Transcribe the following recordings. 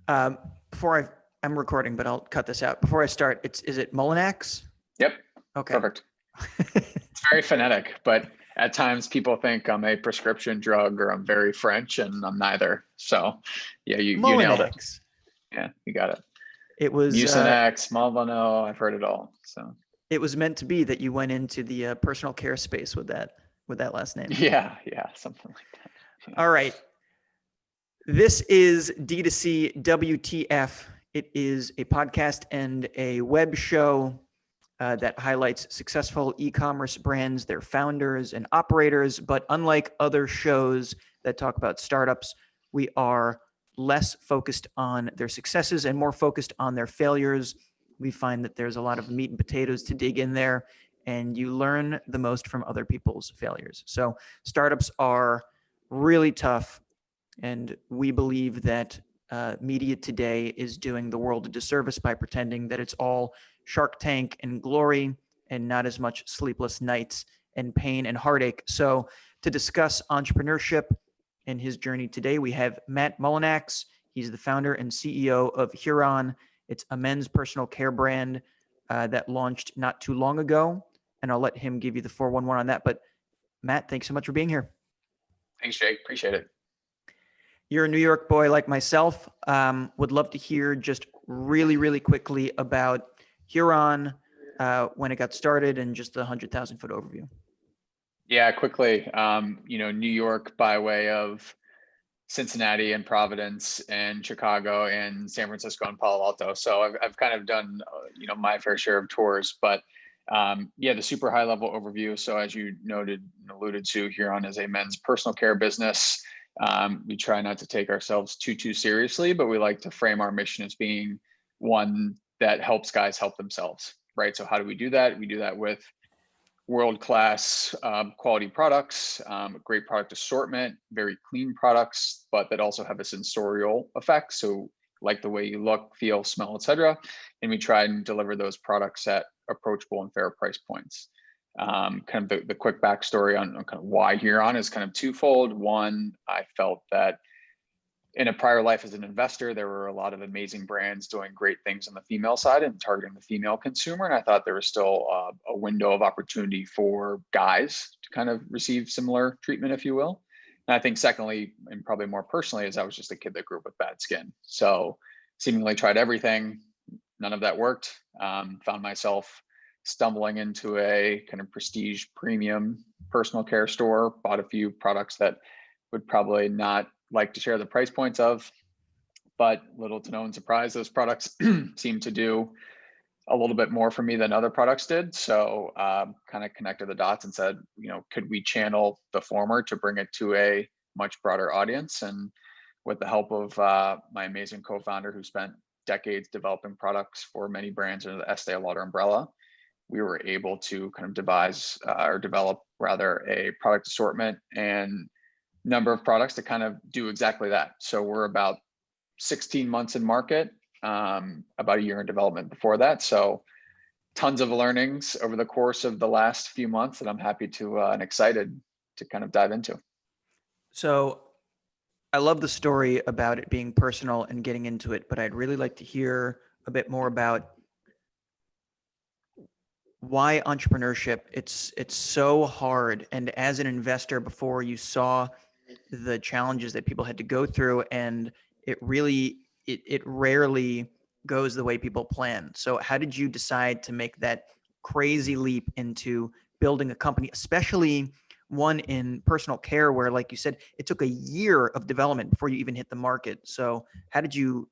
Um, I'm recording, but I'll cut this out. Before I start, is it Mullenax? Yep. Okay. Perfect. It's very phonetic, but at times people think I'm a prescription drug or I'm very French, and I'm neither. So yeah, you nailed it. Mullenax. Yeah, you got it. It was Mucinex, Malvano, I've heard it all. So it was meant to be that you went into the personal care space with that last name. yeah, something like that. Yeah. All right. This is DTC WTF. It is a podcast and a web show that highlights successful e-commerce brands, their founders and operators. But unlike other shows that talk about startups, we are less focused on their successes and more focused on their failures. We find that there's a lot of meat and potatoes to dig in there, and you learn the most from other people's failures. So startups are really tough, and we believe that media today is doing the world a disservice by pretending that it's all Shark Tank and glory and not as much sleepless nights and pain and heartache. So to discuss entrepreneurship and his journey today, we have Matt Mullenax. He's the founder and CEO of Huron. It's a men's personal care brand that launched not too long ago, and I'll let him give you the 411 on that. But Matt, thanks so much for being here. Thanks, Jake. Appreciate it. You're a New York boy like myself. Would love to hear just really quickly about Huron, when it got started, and just the 100,000 foot overview. Yeah, quickly. New York by way of Cincinnati and Providence and Chicago and San Francisco and Palo Alto. So I've kind of done, my fair share of tours, but the super high level overview. So as you noted and alluded to, Huron is a men's personal care business. We try not to take ourselves too seriously, but we like to frame our mission as being one that helps guys help themselves, right? So how do we do that? We do that with world-class quality products, great product assortment, very clean products, but that also have a sensorial effect. So like the way you look, feel, smell, etc. And we try and deliver those products at approachable and fair price points. Kind of the quick backstory on kind of why Huron is kind of twofold. One, I felt that in a prior life as an investor, there were a lot of amazing brands doing great things on the female side and targeting the female consumer. And I thought there was still a window of opportunity for guys to kind of receive similar treatment, if you will. And I think secondly, and probably more personally, is I was just a kid that grew up with bad skin. So seemingly tried everything. None of that worked. Found myself stumbling into a kind of prestige premium personal care store, bought a few products that would probably not like to share the price points of, but little to no surprise, those products seem to do a little bit more for me than other products did. So kind of connected the dots and said, could we channel the former to bring it to a much broader audience? And with the help of my amazing co-founder who spent decades developing products for many brands under the Estee Lauder umbrella, we were able to kind of develop a product assortment and number of products to kind of do exactly that. So we're about 16 months in market, about a year in development before that. So tons of learnings over the course of the last few months that I'm happy to and excited to kind of dive into. So I love the story about it being personal and getting into it, but I'd really like to hear a bit more about why entrepreneurship. It's so hard. And as an investor, before, you saw the challenges that people had to go through, and it rarely goes the way people plan. So how did you decide to make that crazy leap into building a company, especially one in personal care where, like you said, it took a year of development before you even hit the market? So how did you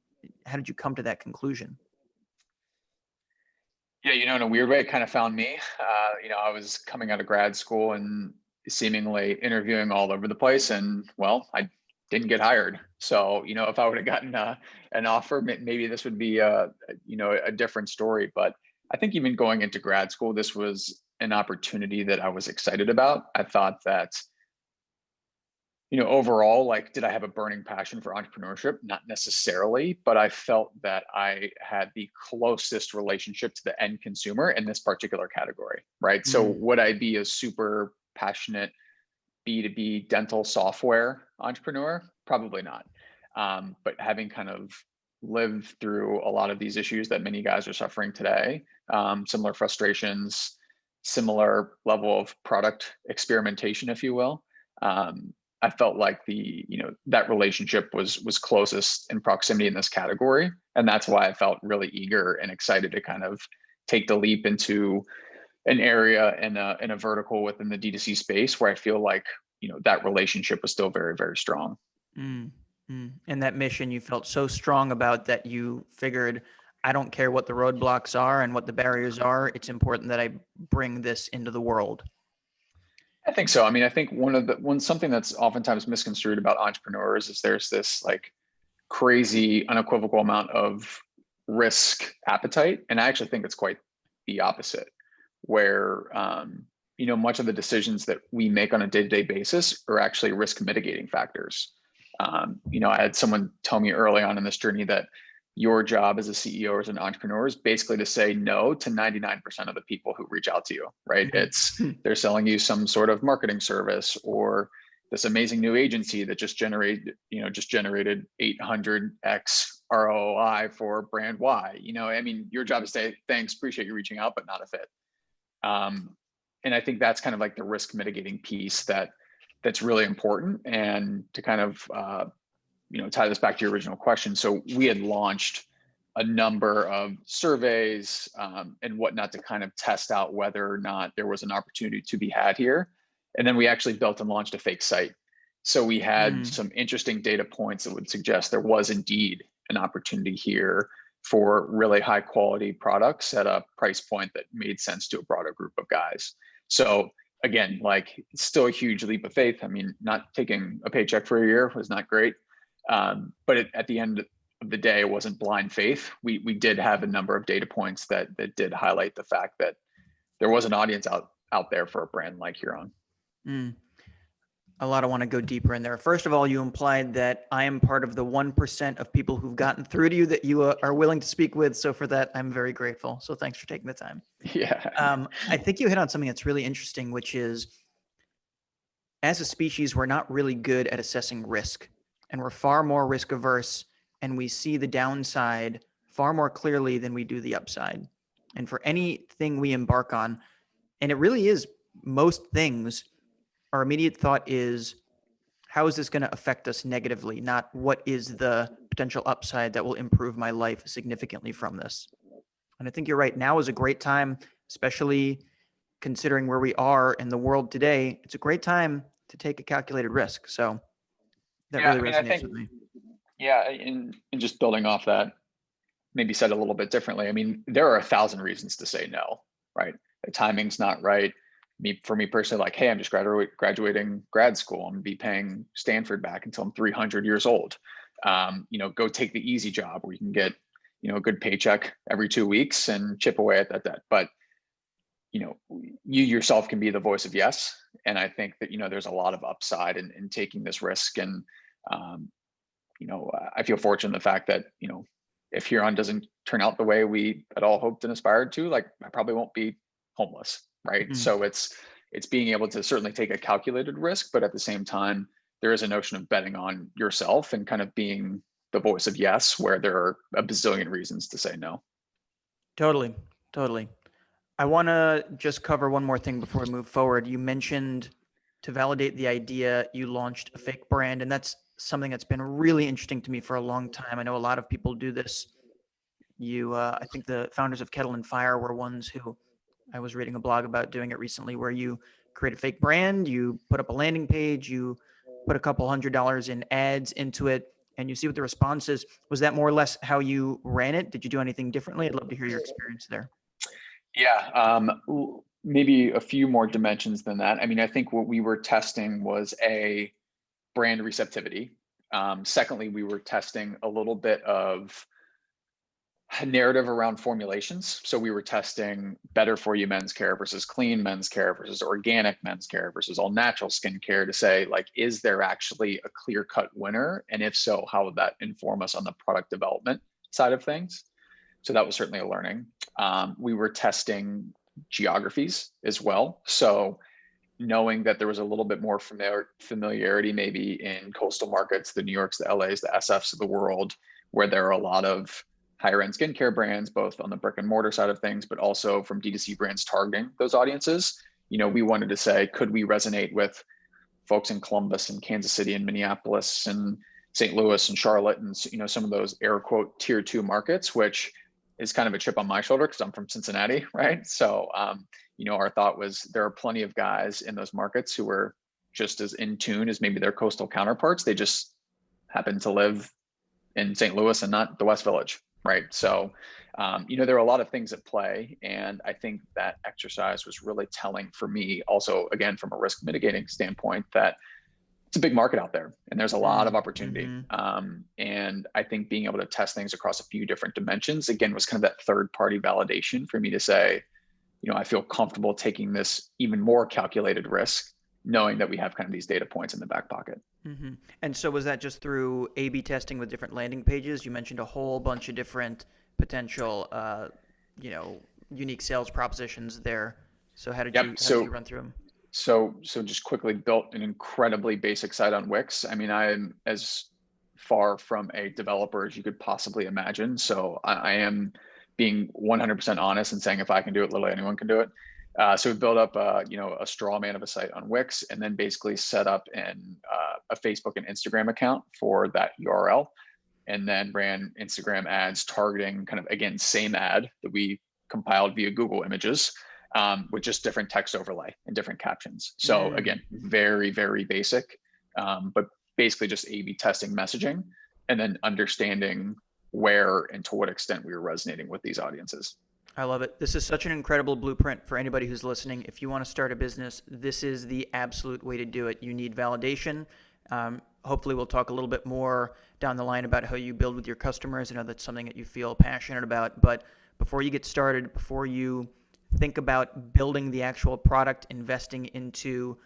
come to that conclusion? Yeah, in a weird way, it kind of found me. I was coming out of grad school and seemingly interviewing all over the place, and well, I didn't get hired. So, if I would have gotten an offer, maybe this would be a different story. But I think even going into grad school, this was an opportunity that I was excited about. I thought that overall, like, did I have a burning passion for entrepreneurship? Not necessarily, but I felt that I had the closest relationship to the end consumer in this particular category, right? So would I be a super passionate B2B dental software entrepreneur? Probably not. But having kind of lived through a lot of these issues that many guys are suffering today, similar frustrations, similar level of product experimentation, if you will. I felt like that relationship was closest in proximity in this category. And that's why I felt really eager and excited to kind of take the leap into an area in a vertical within the D2C space where I feel like, that relationship was still very, very strong. And that mission you felt so strong about that you figured, I don't care what the roadblocks are and what the barriers are. It's important that I bring this into the world. I think so. I mean, I think something that's oftentimes misconstrued about entrepreneurs is there's this like crazy, unequivocal amount of risk appetite. And I actually think it's quite the opposite, where, much of the decisions that we make on a day-to-day basis are actually risk mitigating factors. I had someone tell me early on in this journey that your job as a CEO or as an entrepreneur is basically to say no to 99% of the people who reach out to you, right? They're selling you some sort of marketing service or this amazing new agency that just generated 800x ROI for brand Y. Your job is to say, thanks, appreciate you reaching out, but not a fit. And I think that's kind of like the risk mitigating piece that's really important. And to kind of, tie this back to your original question. So we had launched a number of surveys and whatnot to kind of test out whether or not there was an opportunity to be had here. And then we actually built and launched a fake site. So we had some interesting data points that would suggest there was indeed an opportunity here for really high quality products at a price point that made sense to a broader group of guys. So again, like it's still a huge leap of faith. I mean, not taking a paycheck for a year was not great. But at the end of the day, it wasn't blind faith. We did have a number of data points that did highlight the fact that there was an audience out there for a brand like Huron. A lot I want to go deeper in there. First of all, you implied that I am part of the 1% of people who've gotten through to you that you are willing to speak with. So for that, I'm very grateful. So thanks for taking the time. Yeah. I think you hit on something that's really interesting, which is as a species, we're not really good at assessing risk, and we're far more risk averse, and we see the downside far more clearly than we do the upside. And for anything we embark on, and it really is most things, our immediate thought is, how is this going to affect us negatively? Not what is the potential upside that will improve my life significantly from this. And I think you're right. Now is a great time, especially considering where we are in the world today. It's a great time to take a calculated risk. So that really resonates with me. Yeah. And just building off that, maybe said a little bit differently. I mean, there are 1,000 reasons to say no, right? The timing's not right. For me personally, like, hey, I'm just graduating grad school. I'm gonna be paying Stanford back until I'm 300 years old. Go take the easy job where you can get, a good paycheck every 2 weeks and chip away at that debt. But, you yourself can be the voice of yes. And I think that, there's a lot of upside in taking this risk. And, I feel fortunate in the fact that, if Huron doesn't turn out the way we at all hoped and aspired to, like, I probably won't be homeless. Right. So it's being able to certainly take a calculated risk, but at the same time, there is a notion of betting on yourself and kind of being the voice of yes, where there are a bazillion reasons to say no. Totally. I want to just cover one more thing before we move forward. You mentioned to validate the idea, you launched a fake brand, and that's something that's been really interesting to me for a long time. I know a lot of people do this. I think the founders of Kettle and Fire were ones who, I was reading a blog about doing it recently, where you create a fake brand, you put up a landing page, you put a couple $100 in ads into it, and you see what the response is. Was that more or less how you ran it? Did you do anything differently? I'd love to hear your experience there. Yeah, maybe a few more dimensions than that. I mean, I think what we were testing was a brand receptivity. Secondly, we were testing a little bit of narrative around formulations. So we were testing better for you men's care versus clean men's care versus organic men's care versus all natural skincare to say, like, is there actually a clear cut winner? And if so, how would that inform us on the product development side of things? So that was certainly a learning. We were testing geographies as well. So knowing that there was a little bit more familiarity maybe in coastal markets, the New Yorks, the LAs, the SFs of the world, where there are a lot of higher end skincare brands, both on the brick and mortar side of things, but also from D2C brands targeting those audiences. We wanted to say, could we resonate with folks in Columbus and Kansas City and Minneapolis and St. Louis and Charlotte and, some of those air quote tier 2 markets, which is kind of a chip on my shoulder because I'm from Cincinnati, right? So, our thought was there are plenty of guys in those markets who are just as in tune as maybe their coastal counterparts. They just happen to live in St. Louis and not the West Village, right? So, there are a lot of things at play. And I think that exercise was really telling for me also, again, from a risk mitigating standpoint, that it's a big market out there and there's a lot of opportunity. And I think being able to test things across a few different dimensions, again, was kind of that third party validation for me to say, I feel comfortable taking this even more calculated risk, knowing that we have kind of these data points in the back pocket. And so was that just through A/B testing with different landing pages? You mentioned a whole bunch of different potential, unique sales propositions there. So how did you run through them? So just quickly built an incredibly basic site on Wix. I mean, I'm as far from a developer as you could possibly imagine. So I am being 100% honest and saying, if I can do it, literally anyone can do it. So we built up, a straw man of a site on Wix, and then basically set up a Facebook and Instagram account for that URL, and then ran Instagram ads targeting kind of, again, same ad that we compiled via Google Images, with just different text overlay and different captions. So again, very, very basic, but basically just A/B testing messaging and then understanding where and to what extent we were resonating with these audiences. I love it. This is such an incredible blueprint for anybody who's listening. If you want to start a business, this is the absolute way to do it. You need validation. Hopefully we'll talk a little bit more down the line about how you build with your customers. I know that's something that you feel passionate about, but before you get started, before you think about building the actual product, investing into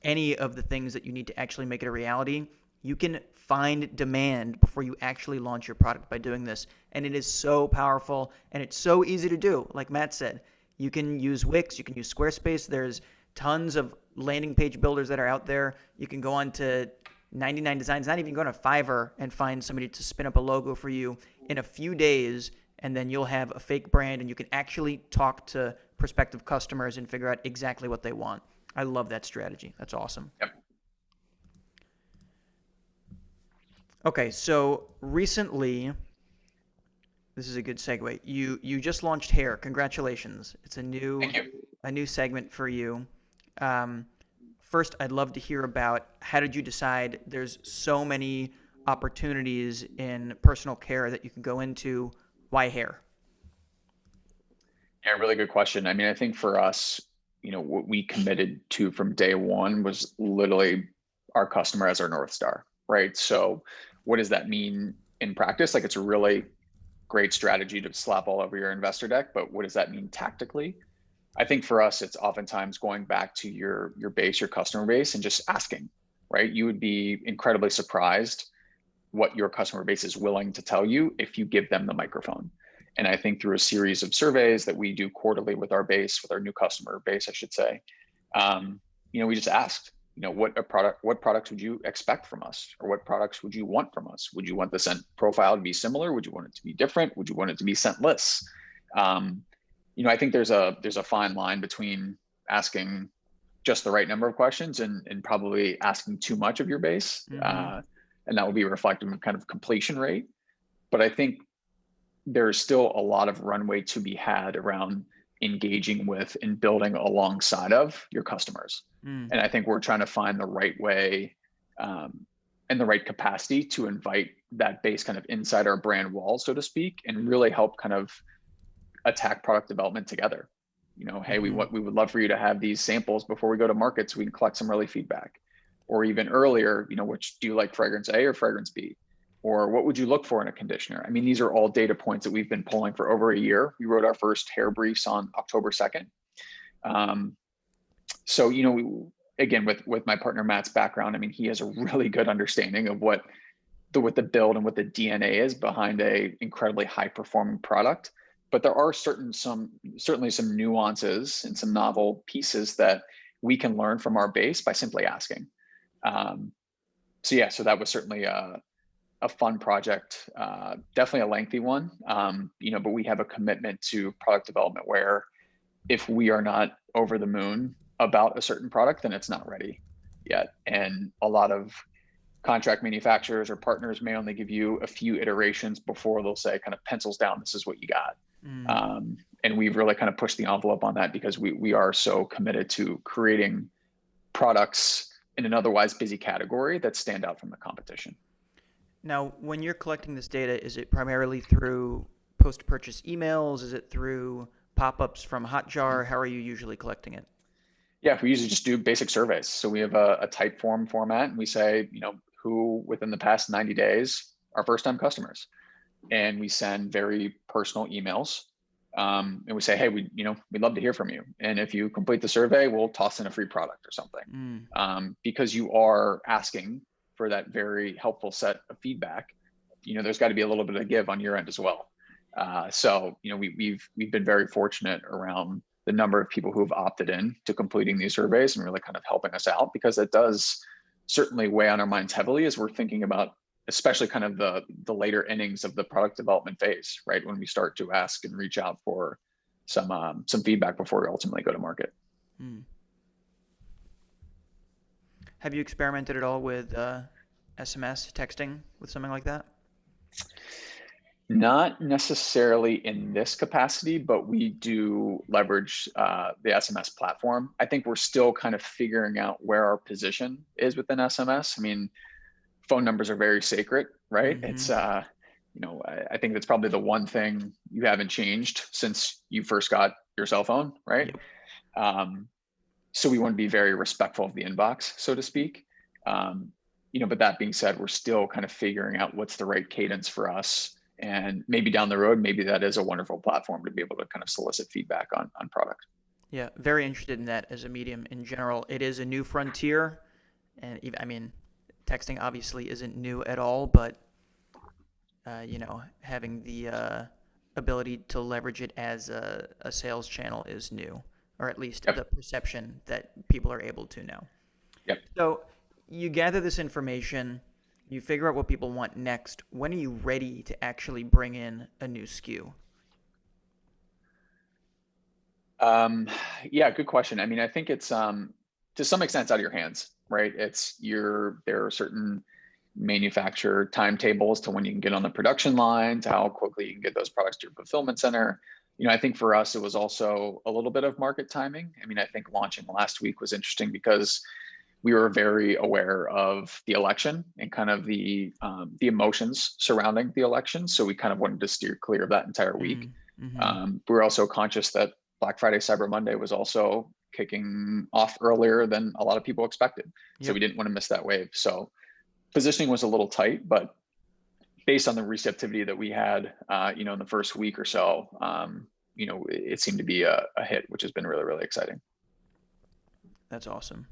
any of the things that you need to actually make it a reality, you can find demand before you actually launch your product by doing this. And it is so powerful and it's so easy to do. Like Matt said, you can use Wix, you can use Squarespace. There's tons of landing page builders that are out there. You can go on to 99 Designs, not even go to Fiverr and find somebody to spin up a logo for you in a few days. And then you'll have a fake brand and you can actually talk to prospective customers and figure out exactly what they want. I love that strategy. That's awesome. Yep. Okay, so recently, this is a good segue. You just launched hair. Congratulations! It's a new segment for you. First, I'd love to hear about how did you decide there's so many opportunities in personal care that you can go into. Why hair? Yeah, really good question. I mean, I think for us, what we committed to from day one was literally our customer as our North Star, right? So what does that mean in practice? Like, it's a really great strategy to slap all over your investor deck, but what does that mean tactically? I think for us, it's oftentimes going back to your base, your customer base, and just asking, right? You would be incredibly surprised what your customer base is willing to tell you if you give them the microphone. And I think through a series of surveys that we do quarterly with our base, with our new customer base, I should say, we just asked, what products would you expect from us? Or what products would you want from us? Would you want the scent profile to be similar? Would you want it to be different? Would you want it to be scentless? I think there's a fine line between asking just the right number of questions and probably asking too much of your base. And that will be reflective of kind of completion rate. But I think there's still a lot of runway to be had around engaging with and building alongside of your customers. And I think we're trying to find the right way and the right capacity to invite that base kind of inside our brand wall, so to speak, and really help kind of attack product development together. Hey, we would love for you to have these samples before we go to market so we can collect some early feedback. Or even earlier, which do you like, fragrance A or fragrance B? Or what would you look for in a conditioner? I mean, these are all data points that we've been pulling for over a year. We wrote our first hair briefs on October 2nd. So, again, with my partner Matt's background, I mean, he has a really good understanding of what the build and what the DNA is behind a incredibly high performing product. But there are certainly some nuances and some novel pieces that we can learn from our base by simply asking. So that was certainly a a fun project, definitely a lengthy one, but we have a commitment to product development where if we are not over the moon about a certain product, then it's not ready yet. And a lot of contract manufacturers or partners may only give you a few iterations before they'll say kind of pencils down, this is what you got. And we've really kind of pushed the envelope on that because we are so committed to creating products in an otherwise busy category that stand out from the competition. Now, when you're collecting this data, is it primarily through post-purchase emails? Is it through pop-ups from Hotjar? How are you usually collecting it? Yeah, we usually just do basic surveys. So we have a type form format, and we say, who within the past 90 days are first-time customers, and we send very personal emails. And we say, hey, we'd love to hear from you. And if you complete the survey, we'll toss in a free product or something. Because you are asking for that very helpful set of feedback, there's got to be a little bit of give on your end as well. So we've been very fortunate around the number of people who have opted in to completing these surveys and really kind of helping us out, because it does certainly weigh on our minds heavily as we're thinking about, especially kind of the later innings of the product development phase, right? When we start to ask and reach out for some feedback before we ultimately go to market. Have you experimented at all with SMS texting with something like that? Not necessarily in this capacity, but we do leverage the SMS platform. I think we're still kind of figuring out where our position is within SMS. I mean, phone numbers are very sacred, right? It's, I think that's probably the one thing you haven't changed since you first got your cell phone, right? Yep. So we want to be very respectful of the inbox, so to speak. But that being said, we're still kind of figuring out what's the right cadence for us. And maybe down the road, maybe that is a wonderful platform to be able to kind of solicit feedback on product. Yeah, very interested in that as a medium in general. It is a new frontier. And texting obviously isn't new at all, but, having the ability to leverage it as a sales channel is new, or at least the perception that people are able to now. Yep. So you gather this information. You figure out what people want next. When are you ready to actually bring in a new SKU? Yeah, good question. I mean, I think it's to some extent it's out of your hands, right? There are certain manufacturer timetables to when you can get on the production line, to how quickly you can get those products to your fulfillment center. I think for us, it was also a little bit of market timing. I mean, I think launching last week was interesting because we were very aware of the election and kind of the emotions surrounding the election. So we kind of wanted to steer clear of that entire week. We were also conscious that Black Friday, Cyber Monday was also kicking off earlier than a lot of people expected. Yep. So we didn't want to miss that wave. So positioning was a little tight, but based on the receptivity that we had, in the first week or so, it seemed to be a hit, which has been really, really exciting. That's awesome.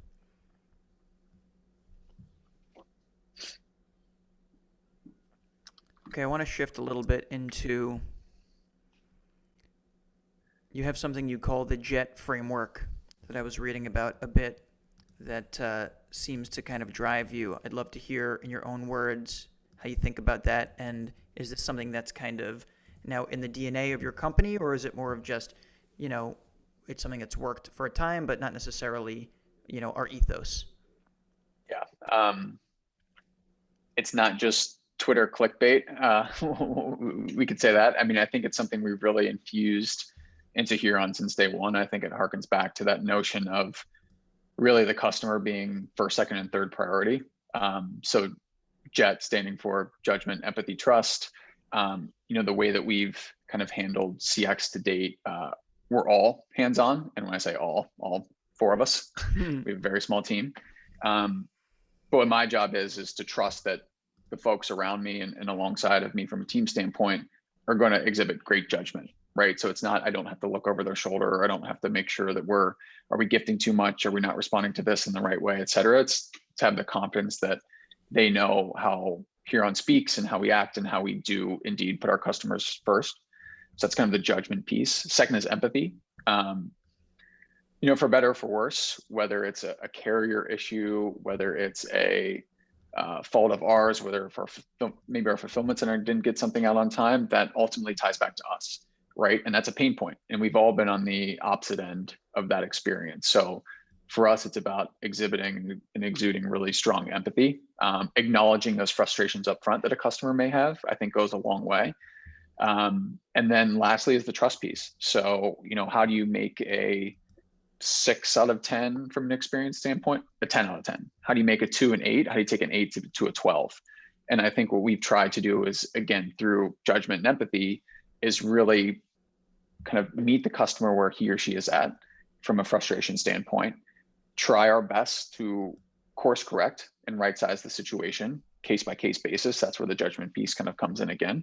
Okay, I want to shift a little bit into, you have something you call the JET framework that I was reading about a bit that seems to kind of drive you. I'd love to hear in your own words how you think about that. And is this something that's kind of now in the DNA of your company, or is it more of just, it's something that's worked for a time, but not necessarily, our ethos? Yeah. It's not just Twitter clickbait. We could say that. I mean, I think it's something we've really infused into Huron since day one. I think it harkens back to that notion of really the customer being first, second, and third priority. So JET standing for judgment, empathy, trust. The way that we've kind of handled CX to date, we're all hands-on. And when I say all four of us, we have a very small team. But what my job is to trust that the folks around me and alongside of me from a team standpoint are going to exhibit great judgment, right? So it's not, I don't have to look over their shoulder, or I don't have to make sure that are we gifting too much? Are we not responding to this in the right way, et cetera? It's to have the confidence that they know how Huron speaks and how we act and how we do indeed put our customers first. So that's kind of the judgment piece. Second is empathy. For better or for worse, whether it's a carrier issue, whether it's a fault of ours, whether for maybe our fulfillment center didn't get something out on time, that ultimately ties back to us, right? And that's a pain point. And we've all been on the opposite end of that experience. So for us, it's about exhibiting and exuding really strong empathy, acknowledging those frustrations up front that a customer may have, I think goes a long way. And then lastly is the trust piece. So, how do you make a 6 out of 10 from an experience standpoint, a 10 out of 10? How do you make a 2 and 8? How do you take an 8 to a 12? And I think what we've tried to do is, again, through judgment and empathy, is really kind of meet the customer where he or she is at from a frustration standpoint, try our best to course correct and right size the situation case by case basis. That's where the judgment piece kind of comes in again.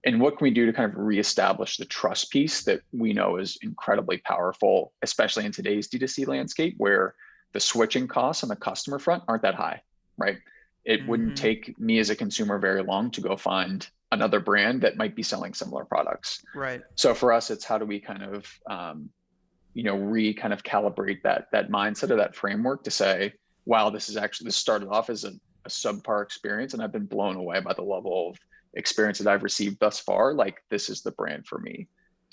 And what can we do to kind of reestablish the trust piece that we know is incredibly powerful, especially in today's D2C landscape, where the switching costs on the customer front aren't that high, right? It wouldn't take me as a consumer very long to go find another brand that might be selling similar products. Right. So for us, it's how do we kind of, calibrate that mindset or that framework to say, wow, this started off as a subpar experience, and I've been blown away by the level of experience that I've received thus far. Like, this is the brand for me.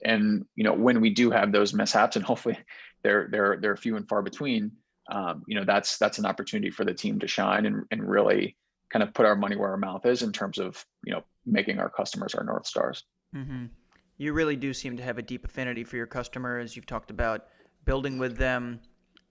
And when we do have those mishaps, and hopefully they're few and far between, that's an opportunity for the team to shine and really kind of put our money where our mouth is in terms of making our customers our North Stars. Mm-hmm. You really do seem to have a deep affinity for your customers. You've talked about building with them.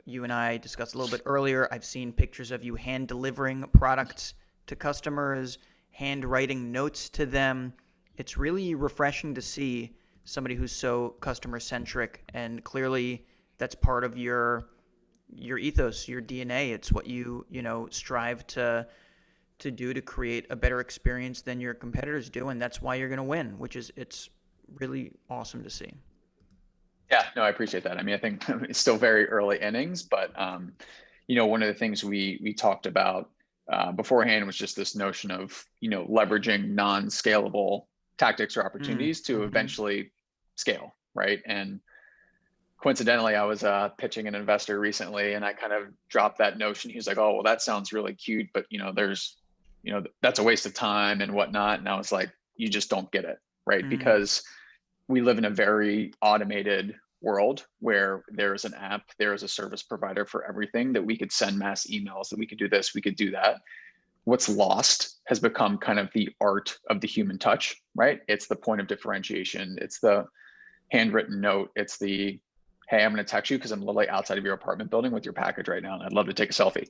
You and I discussed a little bit earlier. I've seen pictures of you hand delivering products to customers, handwriting notes to them. It's really refreshing to see somebody who's so customer centric, and clearly that's part of your ethos, your DNA. It's what you strive to do to create a better experience than your competitors do, and that's why you're going to win, it's really awesome to see. Yeah, no, I appreciate that. I mean, I think it's still very early innings, but one of the things we talked about beforehand was just this notion of leveraging non-scalable tactics or opportunities to eventually scale, right? And coincidentally, I was pitching an investor recently, and I kind of dropped that notion. He was like, "Oh, well, that sounds really cute, but there's that's a waste of time and whatnot." And I was like, "You just don't get it, right?" Because we live in a very automated world where there's an app, there is a service provider for everything, that we could send mass emails, that we could do this, we could do that. What's lost has become kind of the art of the human touch, right? It's the point of differentiation. It's the handwritten note. It's the, hey, I'm going to text you because I'm literally outside of your apartment building with your package right now, and I'd love to take a selfie.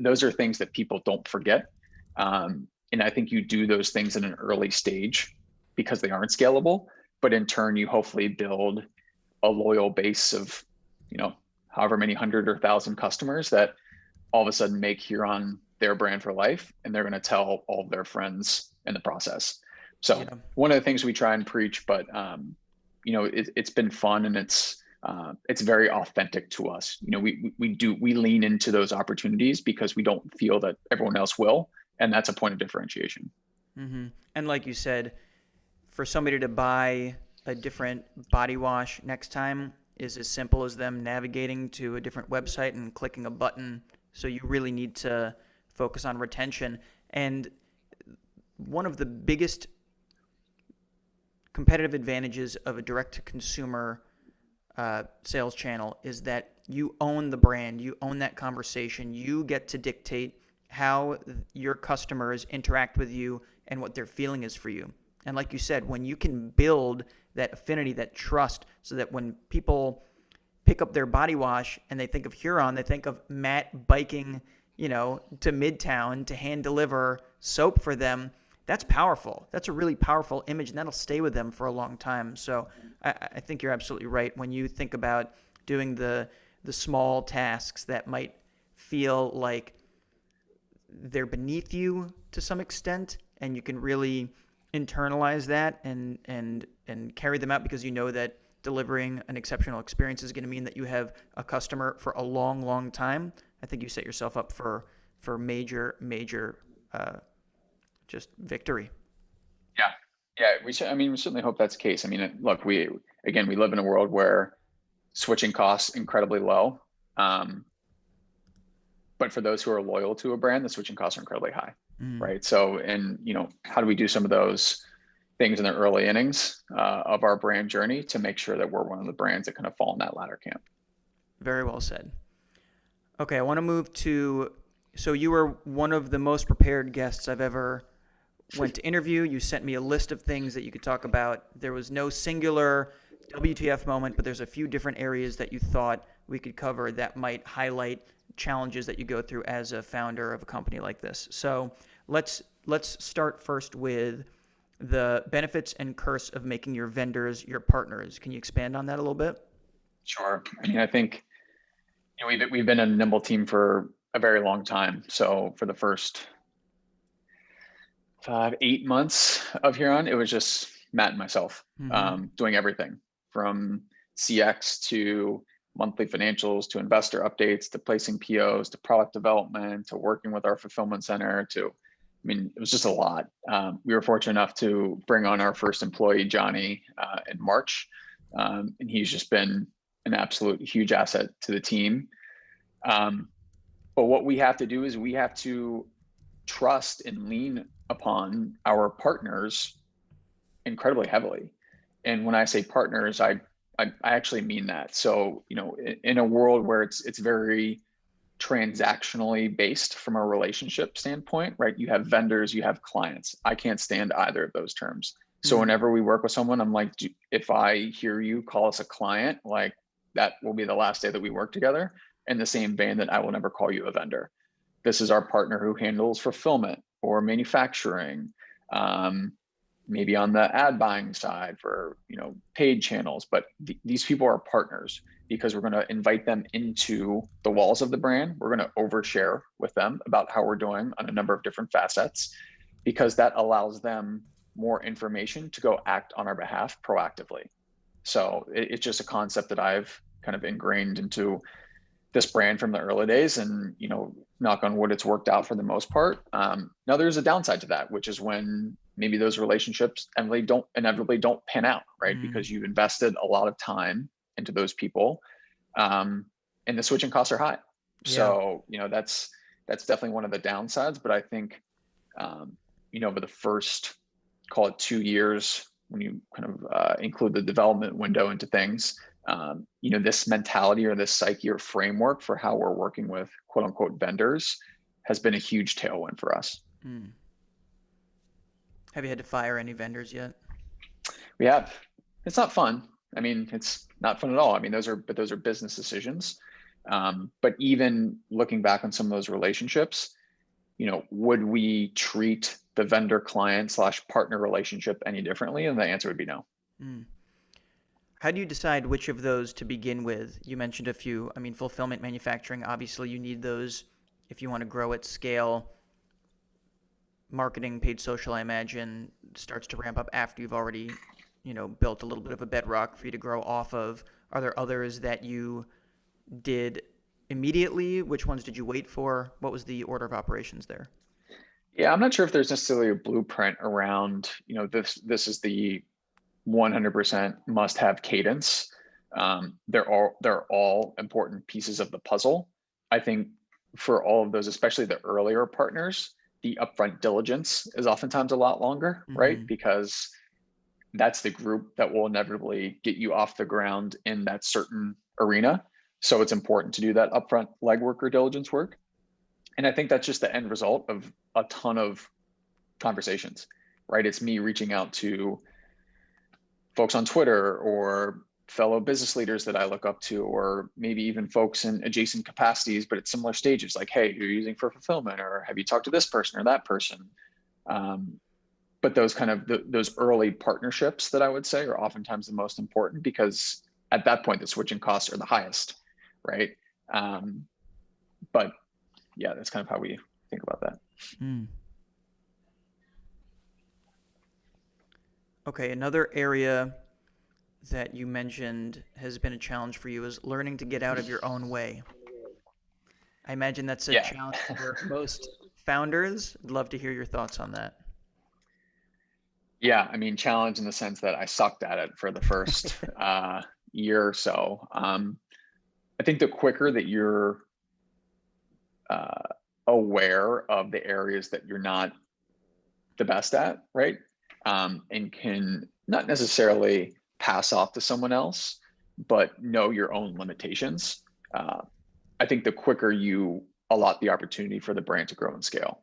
Those are things that people don't forget. And I think you do those things in an early stage because they aren't scalable, but in turn, you hopefully build a loyal base of, however many 100 or 1,000 customers that all of a sudden make Huron their brand for life, and they're going to tell all of their friends in the process. So one of the things we try and preach, but it's been fun, and it's very authentic to us. We lean into those opportunities because we don't feel that everyone else will, and that's a point of differentiation. Mm-hmm. And like you said, for somebody to buy a different body wash next time is as simple as them navigating to a different website and clicking a button. So you really need to focus on retention. And one of the biggest competitive advantages of a direct-to-consumer sales channel is that you own the brand, you own that conversation, you get to dictate how your customers interact with you and what their feeling is for you. And like you said, when you can build that affinity, that trust, so that when people pick up their body wash and they think of Huron, they think of Matt biking, to Midtown to hand deliver soap for them. That's powerful. That's a really powerful image, and that'll stay with them for a long time. So I think you're absolutely right. When you think about doing the small tasks that might feel like they're beneath you to some extent, and you can really internalize that and carry them out because you know that delivering an exceptional experience is going to mean that you have a customer for a long, long time. I think you set yourself up for major just victory. Yeah. We certainly hope that's the case. I mean, look, we live in a world where switching costs incredibly low. But but for those who are loyal to a brand, the switching costs are incredibly high, Mm. right? So, and how do we do some of those things in the early innings of our brand journey to make sure that we're one of the brands that kind of fall in that latter camp? Very well said. Okay, I want to move to, so you were one of the most prepared guests I've ever went to interview. You sent me a list of things that you could talk about. There was no singular WTF moment, but there's a few different areas that you thought we could cover that might highlight challenges that you go through as a founder of a company like this. So let's start first with the benefits and curse of making your vendors your partners. Can you expand on that a little bit? Sure. I mean, I think we've been a nimble team for a very long time. So for the first 8 months of Huron, it was just Matt and myself doing everything from CX to monthly financials to investor updates to placing POs to product development to working with our fulfillment center to, I mean, it was just a lot. We were fortunate enough to bring on our first employee, Johnny, in March. And he's just been an absolute huge asset to the team. But what we have to do is we have to trust and lean upon our partners incredibly heavily. And when I say partners, I actually mean that. So, in a world where it's very transactionally based from a relationship standpoint, right? You have vendors, you have clients. I can't stand either of those terms. So whenever we work with someone, I'm like, if I hear you call us a client, like that will be the last day that we work together. In the same vein that I will never call you a vendor. This is our partner who handles fulfillment or manufacturing, maybe on the ad buying side for paid channels. But these people are partners because we're going to invite them into the walls of the brand. We're going to overshare with them about how we're doing on a number of different facets, because that allows them more information to go act on our behalf proactively. So it's just a concept that I've kind of ingrained into this brand from the early days, and knock on wood, it's worked out for the most part. Now there's a downside to that, which is when maybe those relationships inevitably don't pan out, right? Because you've invested a lot of time into those people, and the switching costs are high. Yeah. So that's definitely one of the downsides. But I think over the first, call it 2 years, when you kind of include the development window into things, this mentality or this psyche or framework for how we're working with quote unquote vendors has been a huge tailwind for us. Have you had to fire any vendors yet? We have. It's not fun. I mean, it's not fun at all. I mean, those are business decisions. But even looking back on some of those relationships, would we treat the vendor client / partner relationship any differently? And the answer would be no. How do you decide which of those to begin with? You mentioned a few. I mean, fulfillment, manufacturing, obviously you need those if you want to grow at scale. Marketing, paid social, I imagine, starts to ramp up after you've already, built a little bit of a bedrock for you to grow off of. Are there others that you did immediately? Which ones did you wait for? What was the order of operations there? Yeah, I'm not sure if there's necessarily a blueprint around, this is the 100% must-have cadence. They're all important pieces of the puzzle. I think for all of those, especially the earlier partners, the upfront diligence is oftentimes a lot longer, right? Because that's the group that will inevitably get you off the ground in that certain arena. So it's important to do that upfront legwork or diligence work. And I think that's just the end result of a ton of conversations, right? It's me reaching out to folks on Twitter or fellow business leaders that I look up to, or maybe even folks in adjacent capacities, but at similar stages, like, hey, who are you using for fulfillment? Or have you talked to this person or that person? But those kind of those early partnerships that I would say are oftentimes the most important, because at that point, the switching costs are the highest, right? But yeah, that's kind of how we think about that. Okay, another area that you mentioned has been a challenge for you is learning to get out of your own way. I imagine that's a challenge for most founders. I'd love to hear your thoughts on that. Yeah, I mean, challenge in the sense that I sucked at it for the first year or so. I think the quicker that you're aware of the areas that you're not the best at, right? And can not necessarily pass off to someone else, but know your own limitations. I think the quicker you allot the opportunity for the brand to grow and scale.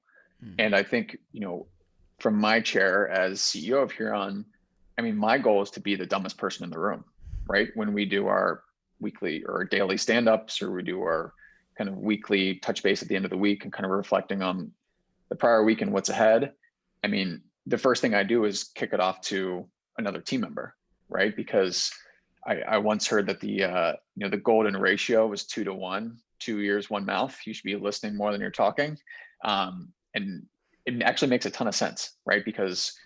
And I think, from my chair as CEO of Huron, I mean, my goal is to be the dumbest person in the room, right? When we do our weekly or daily stand-ups, or we do our kind of weekly touch base at the end of the week and kind of reflecting on the prior week and what's ahead. I mean, the first thing I do is kick it off to another team member, right? Because I once heard that the golden ratio was 2-to-1, 2 ears, 1 mouth. You should be listening more than you're talking. And it actually makes a ton of sense, right? Because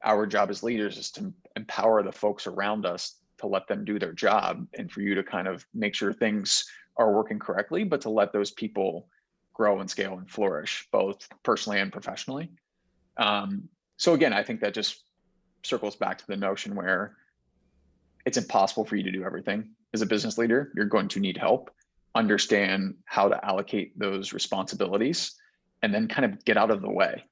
our job as leaders is to empower the folks around us to let them do their job, and for you to kind of make sure things are working correctly, but to let those people grow and scale and flourish, both personally and professionally. So again, I think that just circles back to the notion where it's impossible for you to do everything as a business leader. You're going to need help, understand how to allocate those responsibilities, and then kind of get out of the way.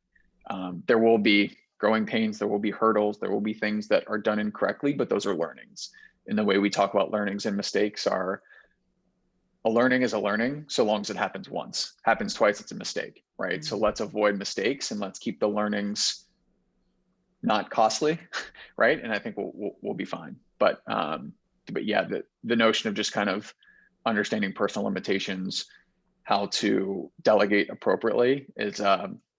There will be growing pains, there will be hurdles, there will be things that are done incorrectly, but those are learnings. And the way we talk about learnings and mistakes are, a learning is a learning so long as it happens once. Happens twice, it's a mistake, right? So let's avoid mistakes and let's keep the learnings not costly, right? And I think we'll be fine. But yeah, the notion of just kind of understanding personal limitations, how to delegate appropriately is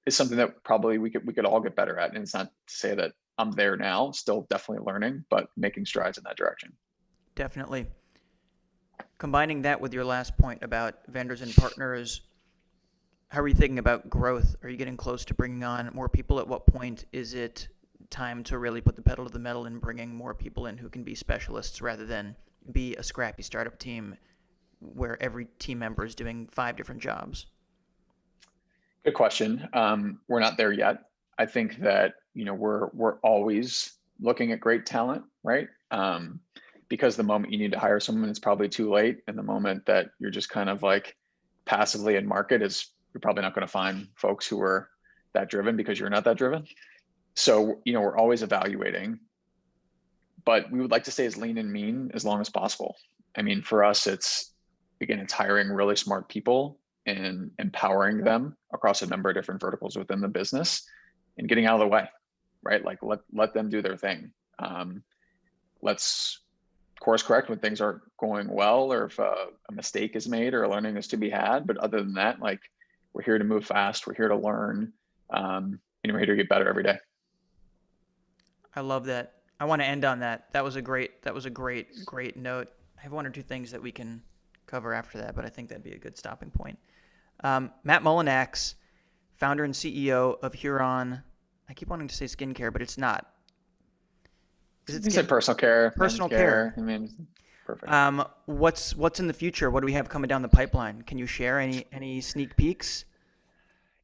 something that probably we could all get better at. And it's not to say that I'm there now, still definitely learning, but making strides in that direction. Definitely. Combining that with your last point about vendors and partners, how are you thinking about growth? Are you getting close to bringing on more people? At what point is it time to really put the pedal to the metal and bringing more people in who can be specialists rather than be a scrappy startup team where every team member is doing 5 different jobs? Good question. We're not there yet. I think that, we're always looking at great talent, right? Because the moment you need to hire someone, it's probably too late. And the moment that you're just kind of like passively in market, you're probably not going to find folks who are that driven, because you're not that driven. So, we're always evaluating, but we would like to stay as lean and mean as long as possible. I mean, for us, it's hiring really smart people and empowering them across a number of different verticals within the business and getting out of the way, right? Like let them do their thing. Let's course correct when things aren't going well, or if a mistake is made or a learning is to be had. But other than that, like, we're here to move fast. We're here to learn. And we're here to get better every day. I love that. I want to end on that. That was a great note. I have 1 or 2 things that we can cover after that, but I think that'd be a good stopping point. Matt Mullenax, founder and CEO of Huron. I keep wanting to say skincare, but it's not. Is it skin? Personal care? Personal care. I mean, perfect. What's in the future? What do we have coming down the pipeline? Can you share any sneak peeks?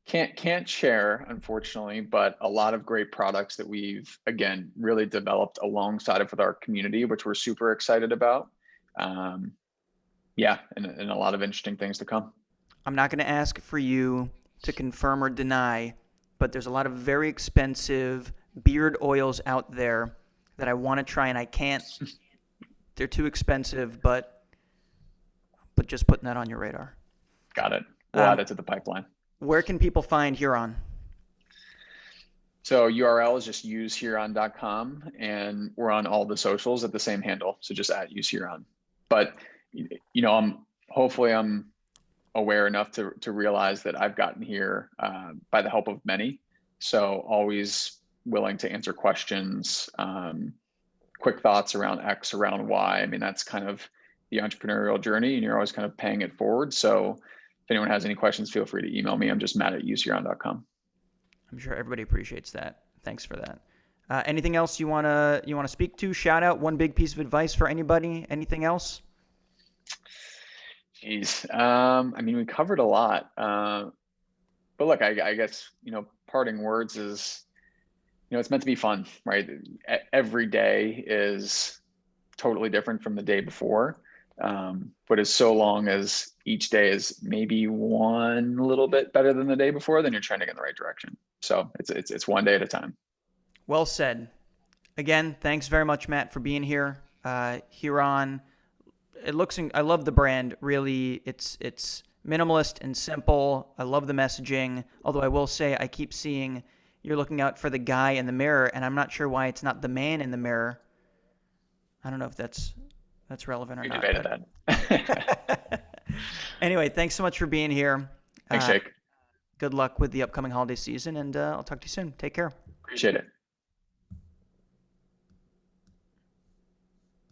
Can't share, unfortunately, but a lot of great products that we've, again, really developed alongside of with our community, which we're super excited about. Yeah, and a lot of interesting things to come. I'm not going to ask for you to confirm or deny, but there's a lot of very expensive beard oils out there that I want to try and I can't. They're too expensive, but just putting that on your radar. Got it. We'll add it to the pipeline. Where can people find Huron? So URL is just usehuron.com, and we're on all the socials at the same handle. So just at usehuron. But I'm aware enough to realize that I've gotten here by the help of many. So always willing to answer questions, quick thoughts around X, around Y. I mean, that's kind of the entrepreneurial journey, and you're always kind of paying it forward. So if anyone has any questions, feel free to email me. I'm just matt@usehuron.com. I'm sure everybody appreciates that. Thanks for that. Anything else you wanna speak to? Shout out, one big piece of advice for anybody. Anything else? Geez, I mean, we covered a lot. But look, I guess parting words is, it's meant to be fun, right? Every day is totally different from the day before. But as so long as each day is maybe one little bit better than the day before, then you're trending in the right direction. So it's one day at a time. Well said. Again, thanks very much, Matt, for being here. Huron, I love the brand. Really, it's minimalist and simple. I love the messaging. Although I will say, I keep seeing you're looking out for the guy in the mirror, and I'm not sure why it's not the man in the mirror. I don't know if that's relevant or We not. debated that. Anyway, thanks so much for being here. Thanks, Jake. Good luck with the upcoming holiday season, and I'll talk to you soon. Take care. Appreciate it.